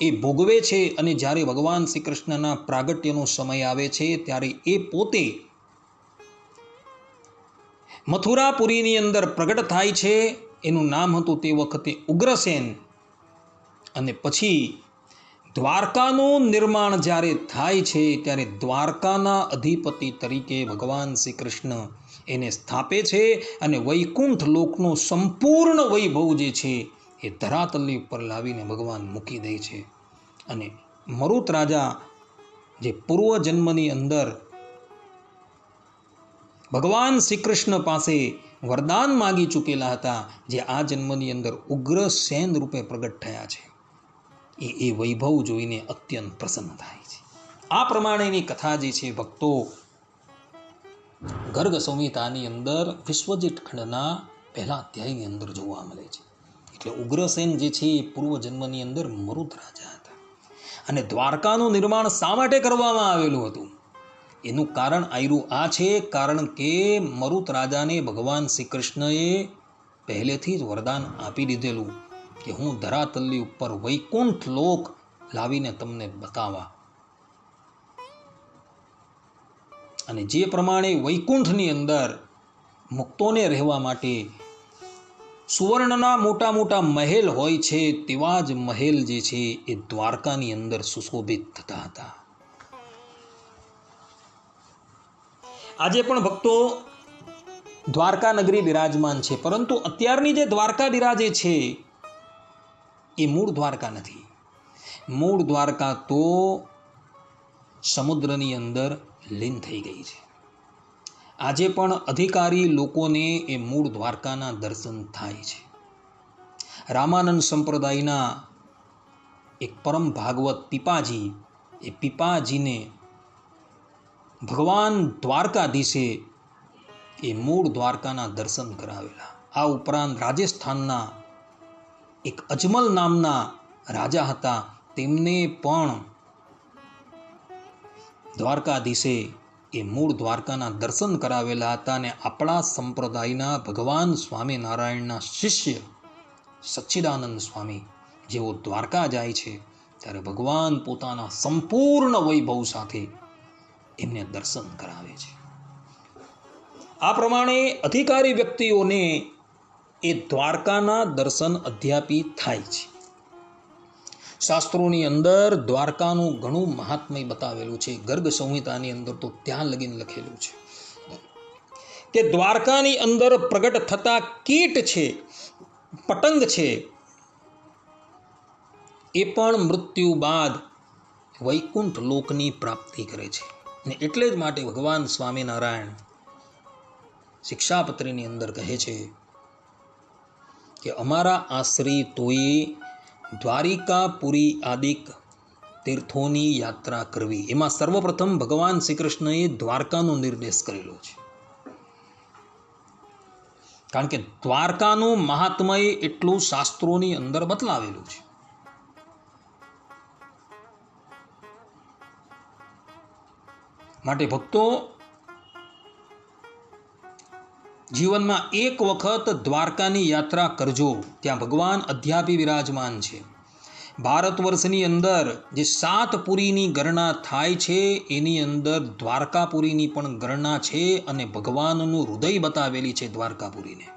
એ ભોગવે છે, અને જ્યારે ભગવાન શ્રી કૃષ્ણના પ્રાગટ્યનો સમય આવે છે ત્યારે એ પોતે મથુરાપુરીની અંદર પ્રગટ થાય છે. એનું નામ હતું તે વખતે ઉગ્રસેન. અને પછી દ્વારકાનું નિર્માણ જ્યારે થાય છે ત્યારે દ્વારકાના અધિપતિ તરીકે ભગવાન શ્રી કૃષ્ણ એને સ્થાપે છે, અને વૈકુંઠ લોકનો સંપૂર્ણ વૈભવ જે છે એ ધરાતલની ઉપર લાવીને ભગવાન મૂકી દે છે. અને મરુત રાજા જે પૂર્વજન્મની અંદર ભગવાન શ્રી કૃષ્ણ પાસે વરદાન માગી ચૂકેલા હતા, જે આ જન્મની અંદર ઉગ્રસેન રૂપે પ્રગટ થયા છે, એ વૈભવ જોઈને અત્યંત પ્રસન્ન થાય છે. આ પ્રમાણેની કથા જે છે ભક્તો ગર્ગ સંહિતાની અંદર વિશ્વજીત ખંડના પહેલા અધ્યાયની અંદર જોવા મળે છે. એટલે ઉગ્રસેન જે છે એ પૂર્વજન્મની અંદર મરુત રાજા હતા. અને દ્વારકાનું નિર્માણ શા માટે કરવામાં આવેલું હતું એનું કારણ આયરું આ છે, કારણ કે મરુત રાજાને ભગવાન શ્રી કૃષ્ણએ પહેલેથી જ વરદાન આપી દીધેલું કે હું ધરાતલની ઉપર વૈકુંઠ લોક લાવીને તમને બતાવવા. અને જે પ્રમાણે વૈકુંઠની અંદર મુક્તોને રહેવા માટે સુવર્ણના મોટા મોટા મહેલ હોય છે, તેવા જ મહેલ જે છે એ દ્વારકાની અંદર સુશોભિત થતા હતા. આજે પણ ભક્તો દ્વારકા નગરી બિરાજમાન છે, પરંતુ અત્યારની જે દ્વારકા બિરાજે છે એ મૂળ દ્વારકા નથી. મૂળ દ્વારકા તો સમુદ્રની અંદર લીન થઈ ગઈ છે. આજે પણ અધિકારી લોકોને એ મૂળ દ્વારકાના દર્શન થાય છે. રામાનંદ સંપ્રદાયના એક પરમ ભાગવત પીપાજી, એ પીપાજીને ભગવાન દ્વારકાધીશે એ મૂળ દ્વારકાના દર્શન કરાવેલા. આ ઉપરાંત રાજસ્થાનના એક અજમલ નામના રાજા હતા, તેમને પણ દ્વારકાધીશે એ મૂળ દ્વારકાના દર્શન કરાવેલા હતા. અને આપણા સંપ્રદાયના ભગવાન સ્વામિનારાયણના શિષ્ય સચ્ચિદાનંદ સ્વામી જેઓ દ્વારકા જાય છે ત્યારે ભગવાન પોતાના સંપૂર્ણ વૈભવ સાથે એમને દર્શન કરાવે છે. આ પ્રમાણે અધિકારી વ્યક્તિઓને એ દ્વારકાના દર્શન અધ્યાપી થાય છે. શાસ્ત્રોની અંદર દ્વારકાનું ઘણું મહાત્મય બતાવેલું છે. ગર્ગ સંહિતાની અંદર તો ત્યાં લગીન લખેલું છે કે દ્વારકાની અંદર પ્રગટ થતા કીટ છે, પતંગ છે, એ પણ મૃત્યુ બાદ વૈકુંઠ લોકની પ્રાપ્તિ કરે છે. ને એટલે જ માટે ભગવાન સ્વામિનારાયણ શિક્ષાપત્રીની અંદર કહે છે કે અમારા આશ્રિતોએ દ્વારિકાપુરી આદિક તીર્થોની યાત્રા કરવી. એમાં સર્વપ્રથમ ભગવાન શ્રી કૃષ્ણએ દ્વારકાનો નિર્દેશ કરેલો છે, કારણ કે દ્વારકાનું મહાત્મય એટલું શાસ્ત્રોની અંદર બતલાવેલું છે. માટે ભક્તો જીવનમાં એક વખત દ્વારકાની યાત્રા કરજો. ત્યાં ભગવાન અધ્યાપી વિરાજમાન છે. ભારત વર્ષની અંદર જે 7 પુરીની ગણના થાય છે એની અંદર દ્વારકાપુરીની પણ ગણના છે, અને ભગવાનનું હૃદય બતાવેલી છે દ્વારકાપુરીને.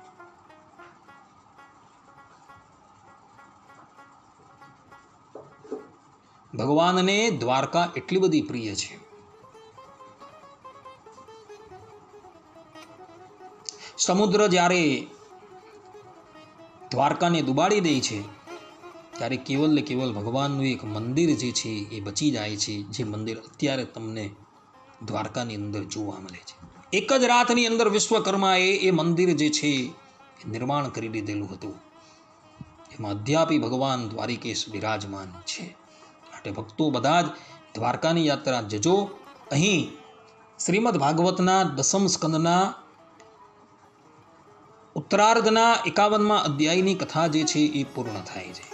ભગવાનને દ્વારકા એટલી બધી પ્રિય છે. સમુદ્ર જ્યારે દ્વારકાને ડુબાડી દે છે ત્યારે કેવલ ને કેવલ ભગવાનનું એક મંદિર જે છે એ બચી જાય છે, જે મંદિર અત્યારે તમને દ્વારકાની અંદર જોવા મળે છે. એક જ રાતની અંદર વિશ્વકર્માએ એ મંદિર જે છે એ નિર્માણ કરી દીધેલું હતું. એમાં અધ્યાપી ભગવાન દ્વારિકેશ વિરાજમાન છે. માટે ભક્તો બધા જ દ્વારકાની યાત્રા જજો. અહીં શ્રીમદ ભાગવતના 10મ સ્કંદના ઉત્તરાર્ધના 51મા અધ્યાયની કથા જે છે એ પૂર્ણ થાય છે.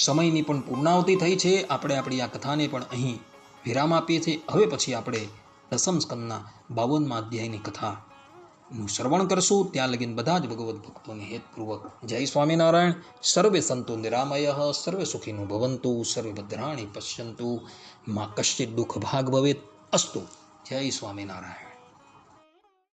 સમયની પણ પૂર્ણાવતિ થઈ છે. આપણે આપણી આ કથાને પણ અહીં વિરામ આપીએ છીએ. હવે પછી આપણે 10મ સ્કંદના 52મા અધ્યાયની કથા નું શ્રવણ કરશું ત્યાં લગીન બધા જ ભગવદ્ ભક્તોને હેતપૂર્વક જય સ્વામિનારાયણ. સર્વે સંતો નિરામય સર્વે સુખીનો ભવંતુ સર્વે ભદ્રાણી પશ્યંતુ માં કશ્ચિત દુઃખ ભાગ ભવેત અસ્તુ. જય સ્વામિનારાયણ.